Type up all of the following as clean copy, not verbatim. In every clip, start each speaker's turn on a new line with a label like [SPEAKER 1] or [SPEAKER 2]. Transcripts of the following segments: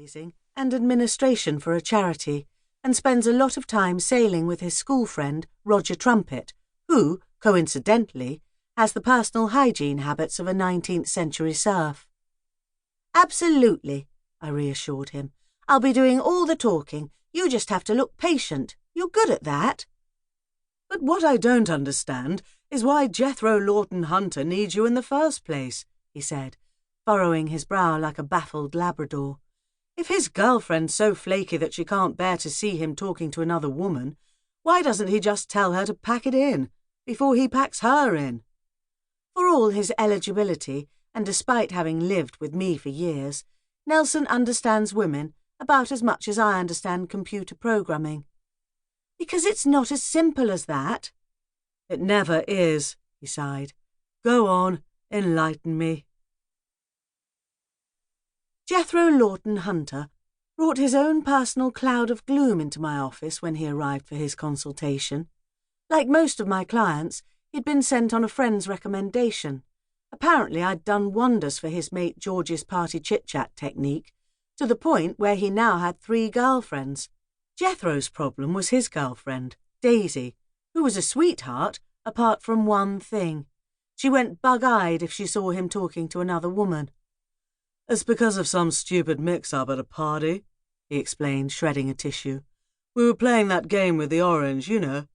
[SPEAKER 1] fundraising and administration for a charity, and spends a lot of time sailing with his school friend Roger Trumpet, who, coincidentally, has the personal hygiene habits of a 19th century serf. "Absolutely," I reassured him. "I'll be doing all the talking. You just have to look patient. You're good at that."
[SPEAKER 2] "But what I don't understand is why Jethro Lawton Hunter needs you in the first place," he said, furrowing his brow like a baffled Labrador. "If his girlfriend's so flaky that she can't bear to see him talking to another woman, why doesn't he just tell her to pack it in before he packs her in?"
[SPEAKER 1] For all his eligibility, and despite having lived with me for years, Nelson understands women about as much as I understand computer programming. "Because it's not as simple as that."
[SPEAKER 2] "It never is," he sighed. "Go on, enlighten me."
[SPEAKER 1] Jethro Lawton Hunter brought his own personal cloud of gloom into my office when he arrived for his consultation. Like most of my clients, he'd been sent on a friend's recommendation. Apparently I'd done wonders for his mate George's party chit-chat technique, to the point where he now had 3 girlfriends. Jethro's problem was his girlfriend, Daisy, who was a sweetheart apart from one thing. She went bug-eyed if she saw him talking to another woman.
[SPEAKER 2] "It's because of some stupid mix-up at a party," he explained, shredding a tissue. "We were playing that game with the orange, you know,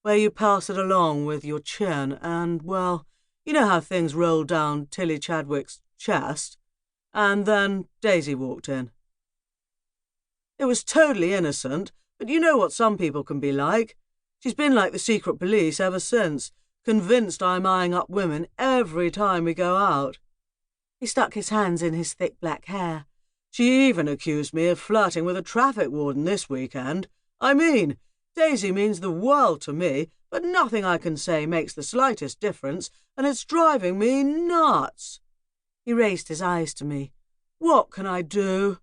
[SPEAKER 2] where you pass it along with your chin and, well, you know how things roll down Tilly Chadwick's chest, and then Daisy walked in. It was totally innocent, but you know what some people can be like. She's been like the secret police ever since, convinced I'm eyeing up women every time we go out."
[SPEAKER 1] He stuck his hands in his thick black hair.
[SPEAKER 2] "She even accused me of flirting with a traffic warden this weekend. I mean, Daisy means the world to me, but nothing I can say makes the slightest difference, and it's driving me nuts."
[SPEAKER 1] He raised his eyes to me.
[SPEAKER 2] "What can I do?"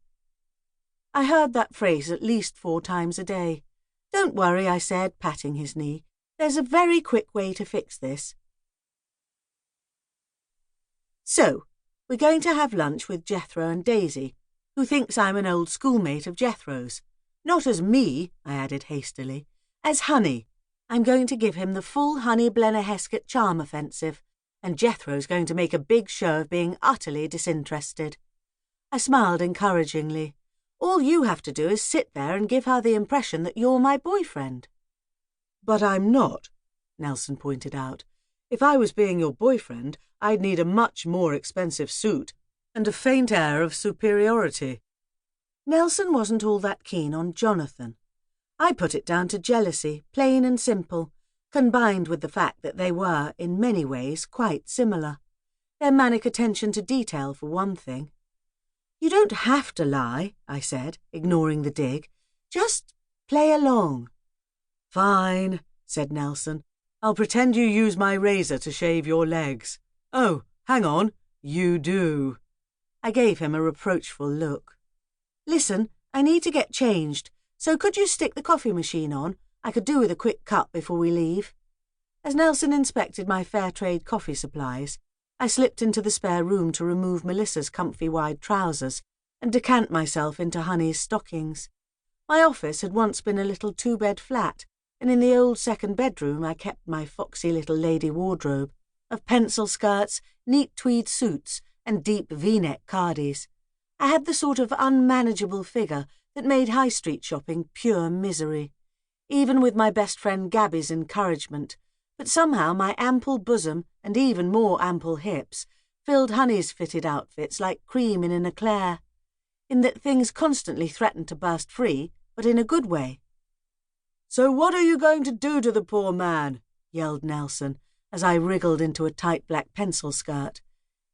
[SPEAKER 1] I heard that phrase at least 4 times a day. "Don't worry," I said, patting his knee. "There's a very quick way to fix this." "So, we're going to have lunch with Jethro and Daisy, who thinks I'm an old schoolmate of Jethro's. Not as me," I added hastily, "as Honey. I'm going to give him the full Honey Blennerheskett charm offensive, and Jethro's going to make a big show of being utterly disinterested." I smiled encouragingly. "All you have to do is sit there and give her the impression that you're my boyfriend."
[SPEAKER 2] "But I'm not," Nelson pointed out. "If I was being your boyfriend, I'd need a much more expensive suit and a faint air of superiority."
[SPEAKER 1] Nelson wasn't all that keen on Jonathan. I put it down to jealousy, plain and simple, combined with the fact that they were, in many ways, quite similar. Their manic attention to detail, for one thing. "You don't have to lie," I said, ignoring the dig. "Just play along."
[SPEAKER 2] "Fine," said Nelson. "I'll pretend you use my razor to shave your legs. Oh, hang on, you do."
[SPEAKER 1] I gave him a reproachful look. "Listen, I need to get changed, so could you stick the coffee machine on? I could do with a quick cup before we leave." As Nelson inspected my fair trade coffee supplies, I slipped into the spare room to remove Melissa's comfy wide trousers and decant myself into Honey's stockings. My office had once been a little 2-bed flat, and in the old second bedroom I kept my foxy little lady wardrobe of pencil skirts, neat tweed suits, and deep V-neck cardis. I had the sort of unmanageable figure that made high street shopping pure misery, even with my best friend Gabby's encouragement, but somehow my ample bosom and even more ample hips filled Honey's fitted outfits like cream in an eclair, in that things constantly threatened to burst free, but in a good way.
[SPEAKER 2] "So what are you going to do to the poor man?" yelled Nelson, as I wriggled into a tight black pencil skirt.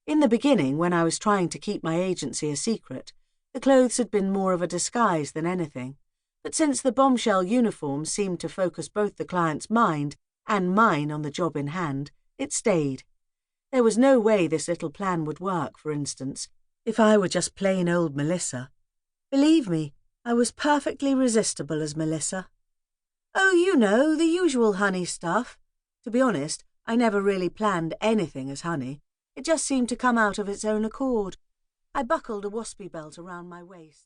[SPEAKER 1] In the beginning, when I was trying to keep my agency a secret, the clothes had been more of a disguise than anything, but since the bombshell uniform seemed to focus both the client's mind and mine on the job in hand, it stayed. There was no way this little plan would work, for instance, if I were just plain old Melissa. Believe me, I was perfectly resistible as Melissa. "Oh, you know, the usual Honey stuff. To be honest, I never really planned anything as Honey. It just seemed to come out of its own accord." I buckled a waspy belt around my waist.